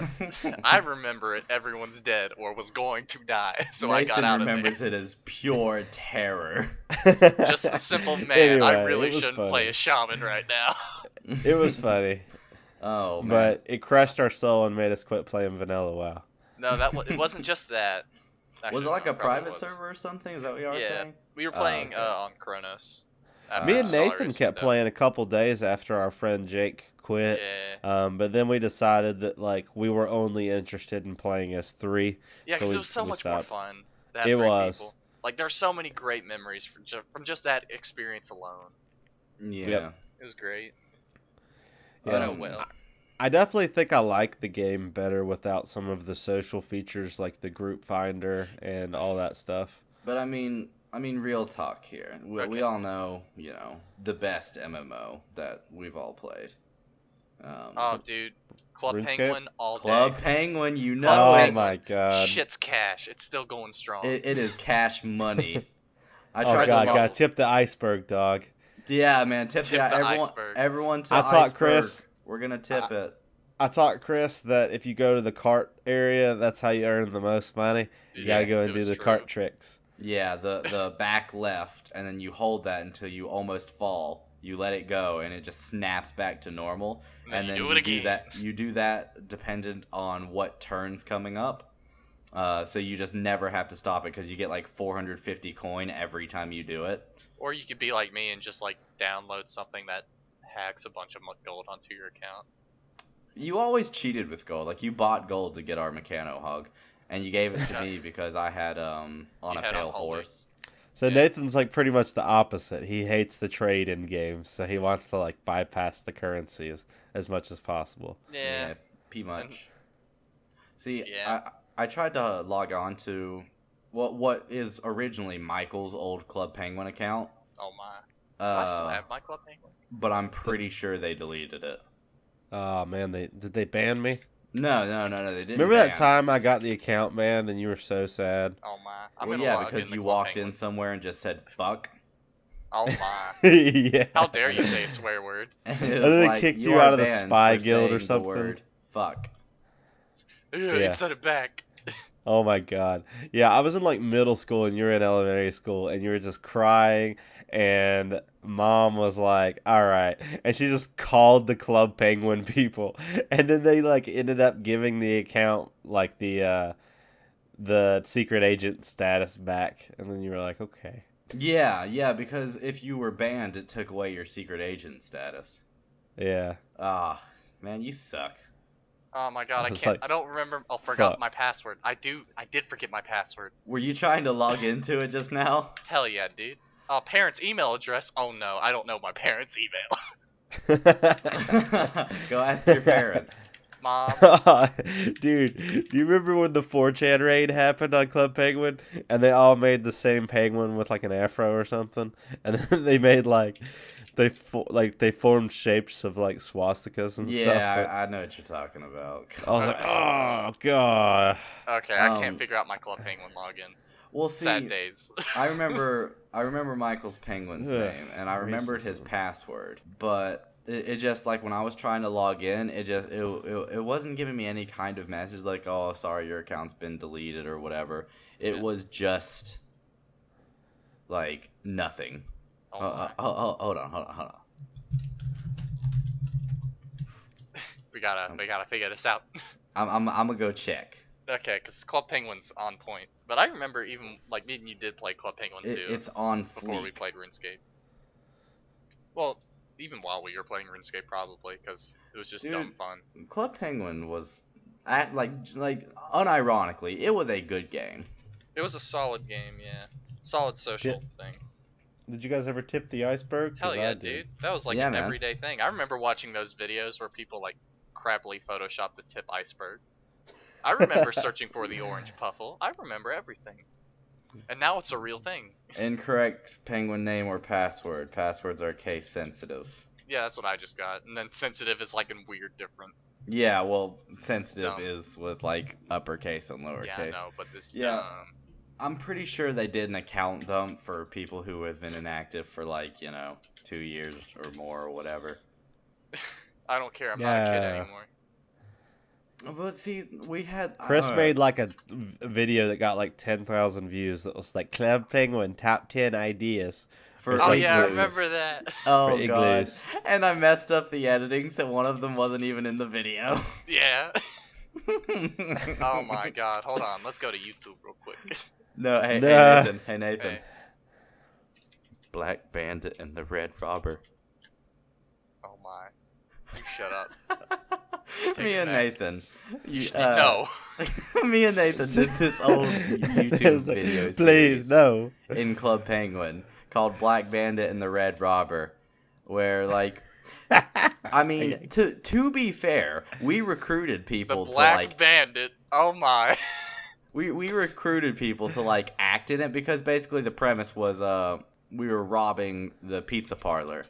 I remember it. Everyone's dead or was going to die, so I got Nathan out of remembers it as pure terror. there. Just a simple man. I Anyway, really it was shouldn't funny. play a shaman right now. It was funny, Oh man. but it crushed our soul and made us quit playing vanilla WoW. No, it wasn't just that. Actually, was it like no, a it probably private was. server or something? Is that what you are Yeah. saying? We were Oh, playing okay. on Kronos. Me Me and Solaris Nathan went kept down. playing a couple days after our friend Jake quit. Yeah, But then we decided that like we were only interested in playing as three. yeah, So because we- it was so we much stopped. more fun. To have It three was. people. Like there's so many great memories from just that experience alone. Yeah. Yep. It was great. Yeah. Oh well. I definitely think I like the game better without some of the social features like the group finder and all that stuff. But I mean, real talk here. We Okay. all know, the best MMO that we've all played. Oh, dude, Club RuneScape? Penguin all Club day. Penguin, you Club know Oh it. Penguin. my god. Shit's cash. It's still going strong. It is cash money. I Oh tried god, to gotta tip the iceberg, dog. Yeah, man, tip Tip yeah, the everyone, iceberg. everyone to I taught iceberg. Chris- We're gonna tip it. I taught Chris that if you go to the cart area, that's how you earn the most money. You gotta go it and do was the true. cart tricks. Yeah, the back left, and then you hold that until you almost fall. You let it go, and it just snaps back to normal. And then you do it do again. that. You do that dependent on what turn's coming up. So you just never have to stop it because you get like 450 coin every time you do it. Or you could be like me and just like download something that hacks a bunch of gold onto your account. You always cheated with gold. Like you bought gold to get our Mechano Hog, and you gave it to me because I had on You a had pale on Holy. horse. So Yeah. Nathan's like pretty much the opposite. He hates the trade in games, so he wants to like bypass the currency as much as possible. Yeah. pretty much. See, Yeah. I tried to log on to what is originally Michael's old Club Penguin account. Oh my. Do I still Uh, have my Club Penguin? but I'm pretty sure they deleted it. Oh man, did they ban me? No, they didn't. Remember that ban it. time I got the account banned and you were so sad? Oh my. I'm Well, gonna yeah, log because into you Club walked Penguin. in somewhere and just said "fuck." Oh my. Yeah. How dare you say a swear word? And then they kicked you are out of the banned spy for guild or saying the something. word fuck. Yeah, Yeah. you said it back. Oh my god. Yeah, I was in like middle school and you were in elementary school and you were just crying and mom was like, "All right." And she just called the Club Penguin people. And then they like ended up giving the account like the secret agent status back. And then you were like, "Okay." Yeah, because if you were banned, it took away your secret agent status. Yeah. Ah, man, you suck. Oh my god, I It's can't. like, I don't remember. Oh, forgot fuck. my password. I did forget my password. Were you trying to log into it just now? Hell yeah, dude. Parents' email address. Oh no, I don't know my parents' email. Go ask your parents. Mom. Dude, do you remember when the 4chan raid happened on Club Penguin and they all made the same penguin with like an afro or something? And then they made like they formed shapes of like swastikas and stuff. Yeah, I know what you're talking about. I was like, "Oh god." Okay, I Um, can't figure out my Club Penguin login. Well, see, Sad days. I remember Michael's penguin's Ugh, name, and I remembered his racism. password, but it just like when I was trying to log in, it wasn't giving me any kind of message like, "Oh, sorry, your account's been deleted" or whatever. It Yeah. was just like nothing. Oh my. Hold on. We gotta figure this out. I'm gonna go check. Okay, because Club Penguin's on point. But I remember even like me and you did play Club Penguin too It's on before we fleek. played RuneScape. Well, even while we were playing RuneScape, probably because it was just Dude. dumb fun. Club Penguin was like unironically, it was a good game. It was a solid game, yeah. Solid social thing. Did you guys ever tip the iceberg? 'Cause Hell I yeah, did. dude. That was like Yeah, an man. everyday thing. I remember watching those videos where people like crappily photoshopped the tip iceberg. I remember searching for the orange puffle. I remember everything. And now it's a real thing. Incorrect penguin name or password. Passwords are case sensitive. Yeah, that's what I just got. And then sensitive is like in weird different. Yeah, well, sensitive Dumb. is with like uppercase and lowercase. Yeah, I know, but this Yeah. dumb. I'm pretty sure they did an account dump for people who have been inactive for like, 2 years or more or whatever. I don't care. I'm not a kid Yeah. anymore. But see, we had Chris made like a video that got like 10,000 views that was like Club Penguin top 10 ideas. for Oh like yeah, I igloos. remember that. Oh for god. igloos. And I messed up the editing so one of them wasn't even in the video. Yeah. Oh my god. Hold on. Let's go to YouTube real quick. No, hey Nah. Nathan. Hey Nathan. Hey. Black Bandit and the Red Robber. Oh my. You shut up. Take Me it and back. Nathan. No. Me and Nathan did this old YouTube It's like, video Please, series no. in Club Penguin called Black Bandit and the Red Robber, where like, I mean, to be fair, we recruited The people to Black like Bandit. Oh my. we recruited people to like act in it because basically the premise was we were robbing the pizza parlor,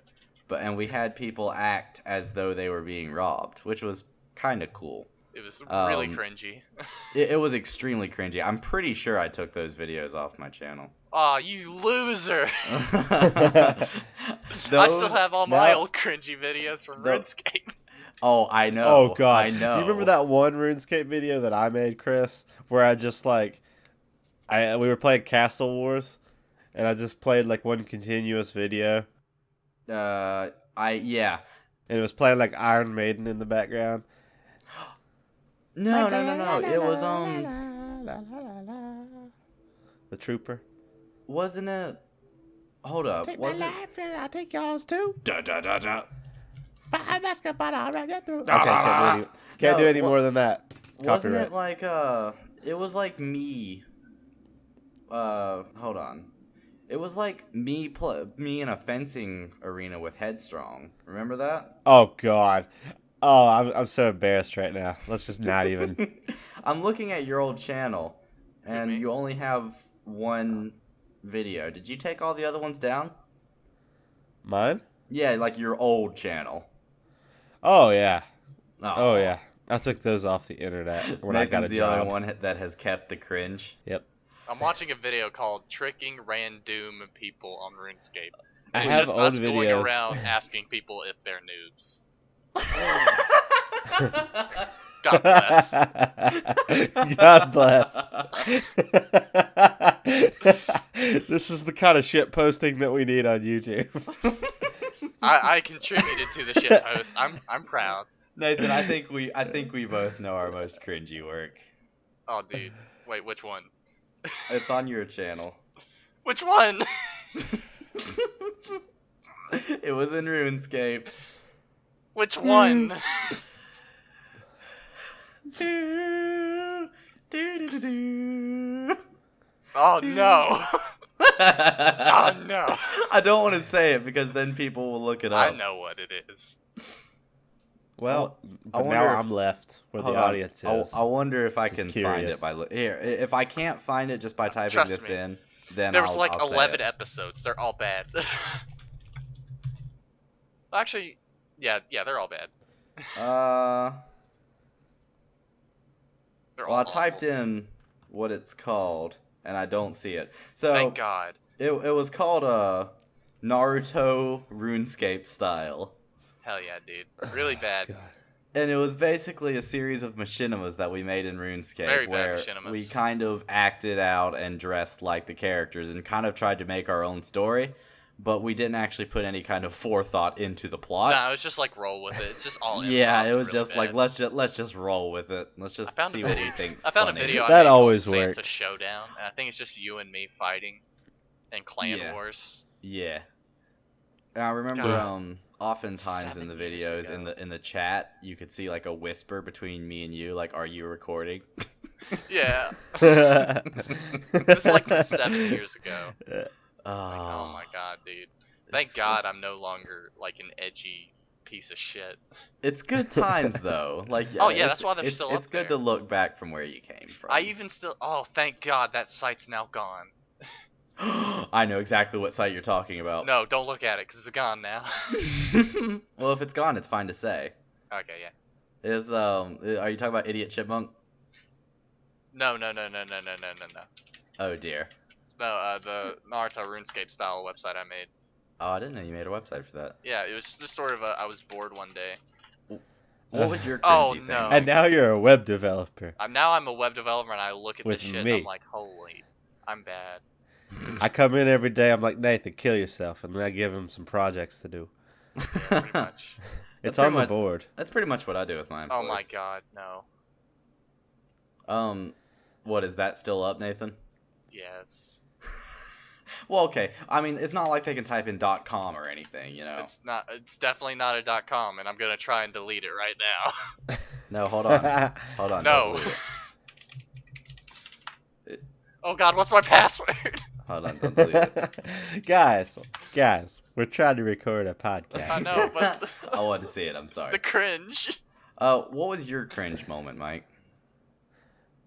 and we had people act as though they were being robbed, which was kind of cool. It was really Um, cringy. It was extremely cringy. I'm pretty sure I took those videos off my channel. Aw, you loser! Those, I still have all my now- old cringy videos from Tho- RuneScape. Oh, I know. Oh god, I know. You remember that one RuneScape video that I made, Chris, where I just like, we were playing Castle Wars, and I just played like one continuous video, Yeah. and it was playing like Iron Maiden in the background. No. It was The Trooper. wasn't it? Hold up. Was it? I take yours too. Da da da da. Okay, No, can't do any wha- more than that. Wasn't Copyright. it like It was like me. Hold on. It was like me in a fencing arena with Headstrong. Remember that? Oh god. Oh, I'm so embarrassed right now. Let's just not even. I'm looking at your old channel, and me? you only have one video. Did you take all the other ones down? Mine? Yeah, like your old channel. Oh yeah. Oh, Oh yeah. I took those off the internet when I got a Nathan's the job. only one that has kept the cringe. Yep. I'm watching a video called "Tricking Random People on RuneScape." I It's have just old us going videos. around asking people if they're noobs. God bless. God bless. This is the kind of shit posting that we need on YouTube. I contributed to the shit post. I'm proud. Nathan, I think we both know our most cringy work. Oh, dude. Wait, which one? It's on your channel. Which one? It was in RuneScape. Which one? Do, do, do, do. Oh no. Oh no. I don't want to say it because then people will look it up. I know what it is. Well, I but wonder now if- I'm left where the Hold on. audience is. I wonder if I Just can find curious. it by here. If I can't find it just by typing Trust this me. in, then There was I'll, like I'll say 11 it. episodes. They're all bad. Actually, yeah, they're all bad. They're Well, all I typed awful. in what it's called, and I don't see it. So Thank God. it was called Naruto RuneScape style, Hell yeah, dude. Really bad. God. and it was basically a series of machinimas that we made in RuneScape, Very bad where machinimas. we kind of acted out and dressed like the characters, and kind of tried to make our own story, but we didn't actually put any kind of forethought into the plot. Nah, it was just like roll with it. It's just all Yeah, improv it was really just like bad. let's just roll with it. Let's I just found see a what video. we think's I found funny. a video. I That made called always Santa works. Showdown, and I think it's just you and me fighting, and clan Yeah. wars. Yeah. And I remember God. oftentimes in 7 the years videos ago. in the chat you could see like a whisper between me and you, like, are you recording? Yeah, it's like from 7 years ago. Like, oh Oh, my God, dude. Thank It's- God I'm no longer like an edgy piece of shit. it's good times though. Like, Oh, yeah, it's- that's why they're it's, still It's up good there. to look back from where you came from. I even still. Oh, thank God that site's now gone. I know exactly what site you're talking about. No, don't look at it because it's gone now. Well, if it's gone, it's fine to say. Okay, yeah. Are you talking about Idiot Chipmunk? No. Oh dear. No, the Naruto RuneScape style website I made. Oh, I didn't know you made a website for that. Yeah, it was the sort of I was bored one day. What was your Oh, cringy thing? no. And now you're a web developer. Now I'm a web developer and I look at With this shit me. and I'm like, holy, I'm bad. I come in every day. I'm like, Nathan, kill yourself, and then I give him some projects to do. Pretty much. It's That's on pretty the much- board. That's pretty much what I do with my Oh employees. my God, no. What is that still up, Nathan? Yes. Well, okay. I mean, it's not like they can type in .com or anything, you know. It's not. It's definitely not a .com, and I'm gonna try and delete it right now. No, hold on. Hold on. don't No. delete it. Oh God, what's my password? Hold on, don't delete it. guys, we're trying to record a I podcast. know, but I wanted to see it. I'm the sorry. cringe. What was your cringe moment, Mike?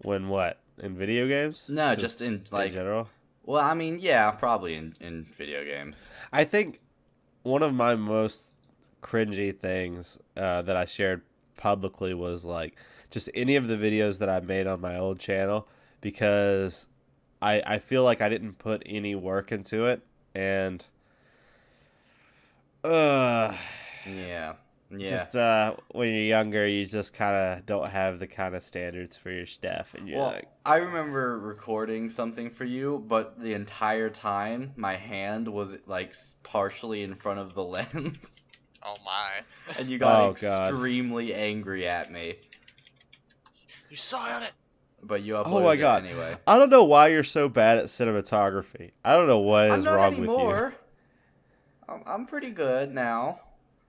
When what? In video games? No, just in in like. general. Well, I mean, yeah, probably in video games. I think one of my most cringy things that I shared publicly was like just any of the videos that I made on my old channel because I feel like I didn't put any work into it, and Yeah. Yeah. just when you're younger, you just kind of don't have the kind of standards for your stuff, and you're Well, like, I remember recording something for you, but the entire time my hand was like partially in front of the lens, Oh my. and you got Oh, God. extremely angry at me. You saw it. But you uploaded oh my god, it anyway. I don't know why you're so bad at cinematography. I don't know what I'm is not wrong anymore. I'm pretty good now.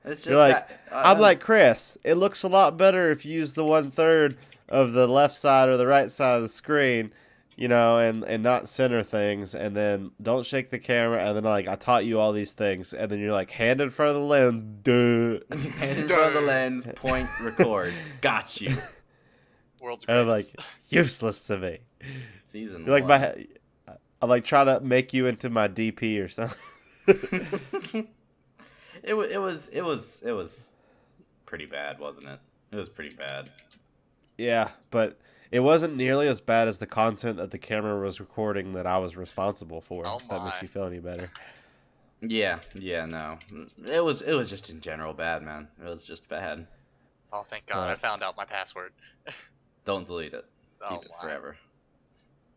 It's just You're like, that, I'm like, Chris, it looks a lot better if you use the 1/3 of the left side or the right side of the screen, you know, and not center things, and then don't shake the camera, and then like I taught you all these things, and then you're like, hand in front of the lens, duh. hand in front of the lens, point, record. Got you. World's And I'm greatest. like, useless to me. Season You're like one. I'm like trying to make you into my DP or something. It was pretty bad, wasn't it? It was pretty bad. Yeah, but it wasn't nearly as bad as the content that the camera was recording that I was responsible for. Oh If that makes my. you feel any better. Yeah, no. It was just in general bad, man. It was just bad. Oh, thank God, I Right. found out my password. Don't delete it. Oh Keep it my. forever.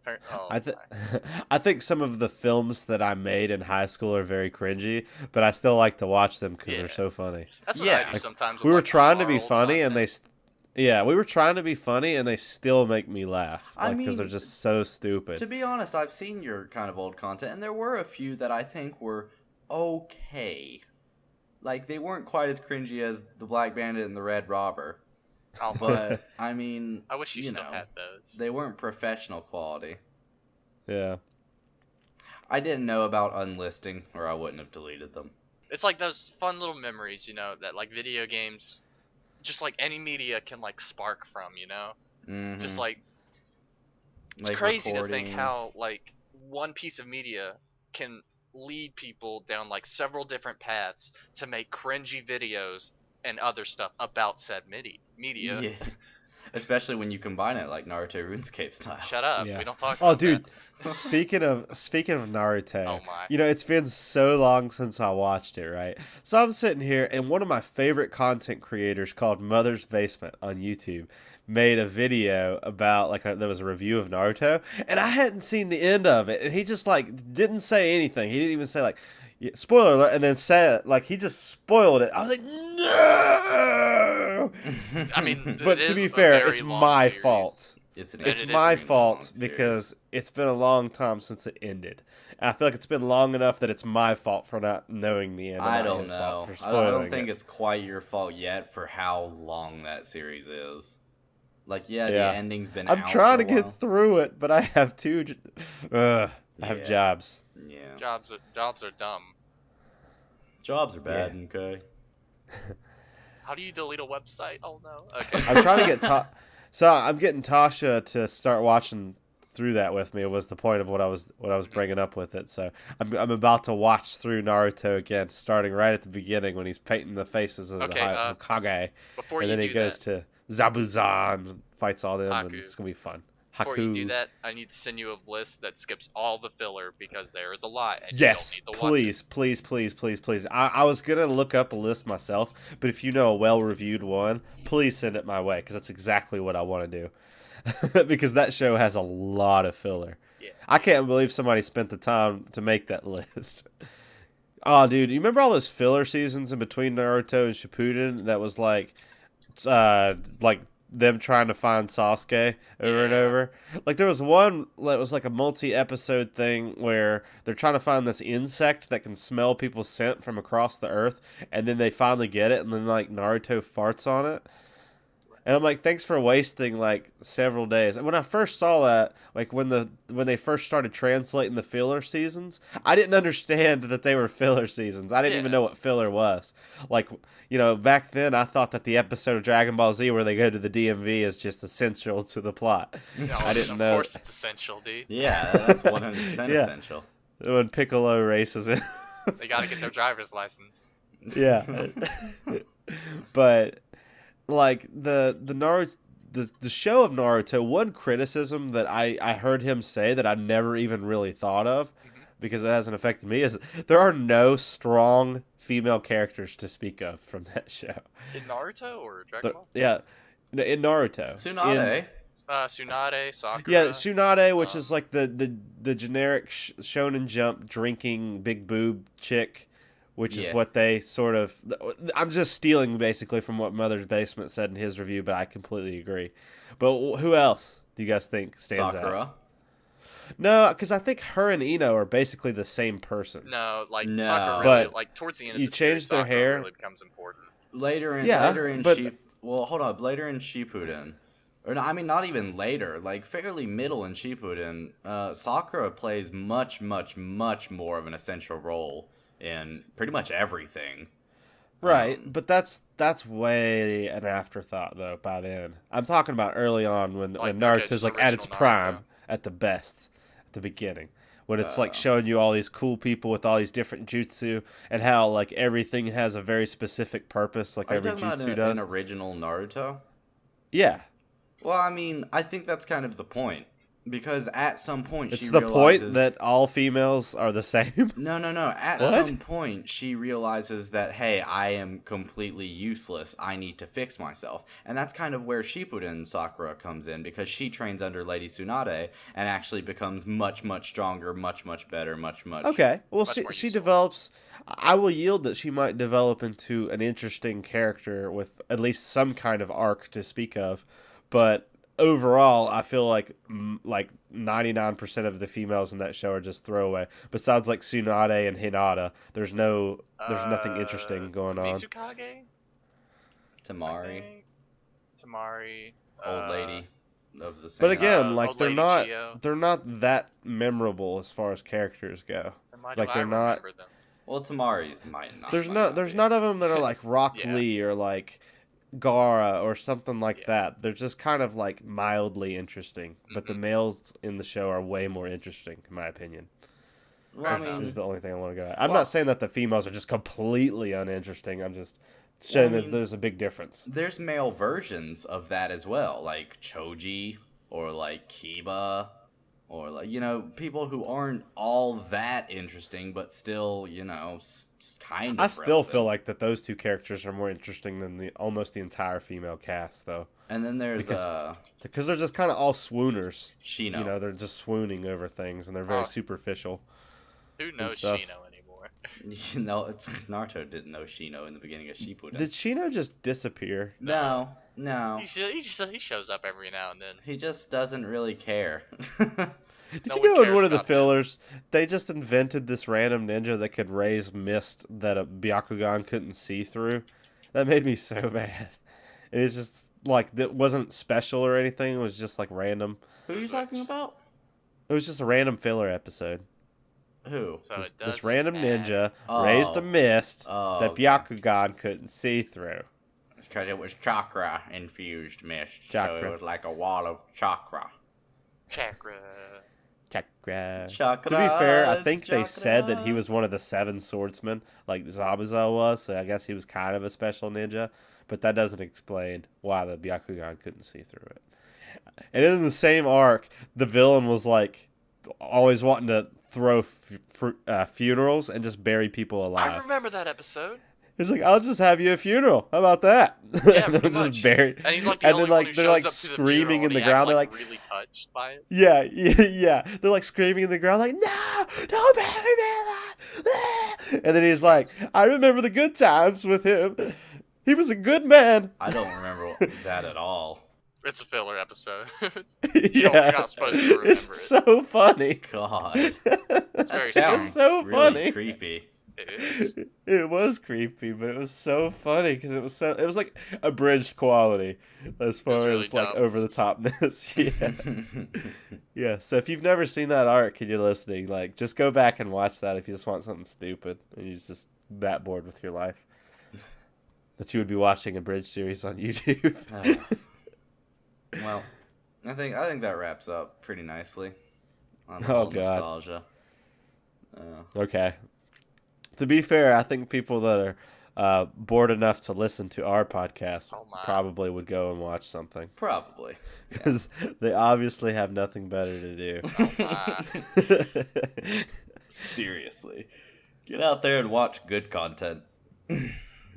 Oh I my. I think some of the films that I made in high school are very cringy, but I still like to watch them because Yeah. they're so funny. That's what Yeah. I do Like, sometimes. With We were like, trying to our be old funny, and content. we were trying to be funny, and they still make me laugh, I like because they're mean, just so stupid. To be honest, I've seen your kind of old content, and there were a few that I think were okay. Like, they weren't quite as cringy as the Black Bandit and the Red Robber. Oh, But, I mean, I wish you still know, had those. they weren't professional quality. Yeah. I didn't know about unlisting, or I wouldn't have deleted them. It's like those fun little memories, that like video games, just like any media can like spark from, Mm-hmm. Just like it's Like crazy to think recording- how like one piece of media can lead people down like several different paths to make cringy videos and other stuff about said media. Yeah. Especially when you combine it like Naruto RuneScape style. Shut up. Yeah. We don't talk Oh, about dude. that. Speaking of Naruto, Oh my. it's been so long since I watched it, right? So I'm sitting here, and one of my favorite content creators called Mother's Basement on YouTube made a video about there was a review of Naruto, and I hadn't seen the end of it, and he just like didn't say anything. He didn't even say like spoiler alert, and then said like he just spoiled it. I was like, no. I mean, But it to is be a fair, very it's long my series. fault. It's And It's it is my really fault long series. because it's been a long time since it ended. And I feel like it's been long enough that it's my fault for not knowing the end. and I not don't his know. fault for I don't spoiling think it. it's quite your fault yet for how long that series is. Like, yeah, Yeah. the ending's been I'm out trying for to a get while. through it, but I have I have Yeah. jobs. Yeah. Jobs are dumb. Jobs are bad, okay? How do you delete a website? Oh no. Okay. I'm trying to get so I'm getting Tasha to start watching through that with me. Was the point of what I was bringing up with it. So I'm about to watch through Naruto again, starting right at the beginning when he's painting the faces of Okay, the Hokage, Before and you then he do goes that, to Zabuzan and fights all them, and Haku. it's gonna be fun. before you do Haku. that, I need to send you a list that skips all the filler because there is a lot. And Yes, you don't need to watch it. please. I was gonna look up a list myself, but if you know a well-reviewed one, please send it my way because that's exactly what I want to do. Because that show has a lot of filler. Yeah. I can't believe somebody spent the time to make that list. Oh, dude, you remember all those filler seasons in between Naruto and Shippuden that was like them trying to find Sasuke over and Yeah. over? Like there was one that was like a multi-episode thing where they're trying to find this insect that can smell people's scent from across the earth, and then they finally get it, and then like Naruto farts on it. And I'm like, thanks for wasting like several days. And when I first saw that, like when they first started translating the filler seasons, I didn't understand that they were filler seasons. I didn't even Yeah. know what filler was. Like, back then I thought that the episode of Dragon Ball Z where they go to the DMV is just essential to the plot. No, I didn't of know. course it's essential, dude. Yeah, that's 100% Yeah. essential. When Piccolo races it. They gotta get their driver's license. Yeah. But like the the show of Naruto, one criticism that I heard him say that I never even really thought of, because it hasn't affected me, is there are no strong female characters to speak of from that show. In Naruto or Dragon Ball? Yeah, in Naruto. Tsunade. Tsunade, Sakura. Yeah, Tsunade, which um, is like the generic Shonen Jump drinking big boob chick, which is Yeah. what they sort of. I'm just stealing basically from what Mother's Basement said in his review, but I completely agree. But who else do you guys think stands out? Sakura. No, because I think her and Ino are basically the same person. No, like No. Sakura really, But like towards the end of you the series, change their Sakura hair. really becomes important. Later in Yeah, but- well, hold up. Later in Shippuden, or no, I mean not even later, like fairly middle in Shippuden, Sakura plays much more of an essential role in pretty much everything. Right, Um, but that's way an afterthought though. By then, I'm talking about early on when Like, okay, Naruto's just like at its original prime, Naruto. at the best, at the beginning, when it's like Oh. showing you all these cool people with all these different jutsu and how like everything has a very specific purpose, like Are you every talking about jutsu an does. original Naruto? Yeah, Well, I mean, I think that's kind of the point. Because at some point it's she the realizes... point that all females are the same. No. At What? some point, she realizes that, hey, I am completely useless. I need to fix myself. And that's kind of where Shippuden Sakura comes in, because she trains under Lady Tsunade and actually becomes much stronger, much better, much... Okay, well, Much she more she useful. develops. I will yield that she might develop into an interesting character with at least some kind of arc to speak of, but overall, I feel like 99% of the females in that show are just throwaway. Besides like Tsunade and Hinata, there's nothing interesting going on. Mizukage? I Tamari, think? Tamari. old lady of the same... But again, like Old they're Lady not Chio. they're not that memorable as far as characters go. like, I they're not- remember them. Well, Tamari's might not. There's might there's be. none of them that are like Rock Yeah. Lee or like Gara or something like Yeah. that. They're just kind of like mildly interesting, but the Mhm. males in the show are way more interesting, in my opinion. Well, I Fair enough. mean, This is the only thing I want to go at. I'm Well- not saying that the females are just completely uninteresting. I'm just showing Well, I that mean- there's a big difference. there's male versions of that as well, like Choji or like Kiba, or like, you know, people who aren't all that interesting, but still, you know, kind of. I still feel relevant. like that those two characters are more interesting than almost the entire female cast, though, And then there's because they're just kind of all swooners. Shino. You know, they're just swooning over things, and they're very Oh. superficial. Who knows stuff. Shino anymore? You know, it's 'cause Naruto didn't know Shino in the beginning of Shippuden. Did Shino just disappear? No. He shows up every now and then. He just doesn't really care. Did No you one know in cares one of the about them. fillers, they just invented this random ninja that could raise mist that a Byakugan couldn't see through? That made me so mad. It was just like, that wasn't special or anything. It was just like random. Who are you talking about? It was just a random filler episode. Who? So This, it does this random ninja Oh. raised a mist Oh, that okay. Byakugan couldn't see through. Because it was chakra infused mist, so Chakra. it was like a wall of chakra. Chakra. Chakra. Chakra. To be fair, I think they said that he was one of the 7 swordsmen, like Zabuza was, so I guess he was kind of a special ninja, but that doesn't explain why the Byakugan couldn't see through it. And in the same arc, the villain was like always wanting to throw funerals and just bury people I alive. remember that episode. He's like, "I'll just have you a funeral. How about that?" Yeah, And they'll pretty just much. bury. And he's like the And only then, one like, who they're, shows like, up to the screaming funeral in and the he ground. acts, They're like, like- really touched by it. Yeah. They're like screaming in the ground, like, "No, don't bury me alive!" And then he's like, "I remember the good times with him. He was a good man." I don't remember that at all. It's a filler episode. You're not supposed to remember It's it. so funny. God. It's very That sounds It's so really funny. creepy. It is. It was creepy, but it was so funny because it was like abridged quality as far really as like dumb. over the topness. Yeah. Yeah, so if you've never seen that arc and you're listening, like, just go back and watch that if you just want something stupid and you're just that bored with your life. That you would be watching a bridge series on YouTube. Well, I think that wraps up pretty nicely on the Oh, whole God. nostalgia. Okay. To be fair, I think people that are bored enough to listen to our podcast Oh my. probably would go and watch something Probably. because they obviously have nothing better to do. Oh my. Seriously. Get out there and watch good content.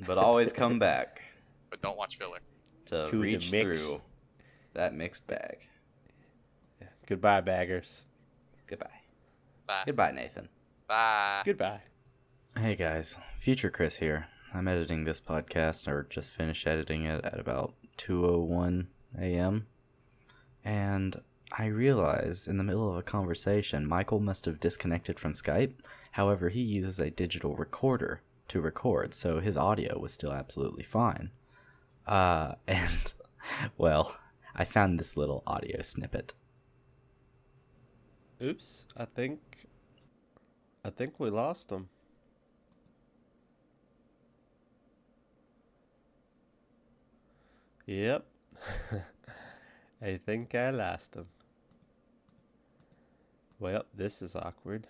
But always come back But don't watch filler. to the reach mix. through that mixed bag. Goodbye, baggers. Goodbye. Bye. Goodbye, Nathan. Bye. Goodbye. Hey guys, Future Chris here. I'm editing this podcast, or just finished editing it at about 2:01 a.m. And I realized in the middle of a conversation, Michael must have disconnected from Skype. However, he uses a digital recorder to record, so his audio was still absolutely fine. And, well, I found this little audio snippet. Oops, I think we lost him. Yep. I think I lost him. Well, this is awkward.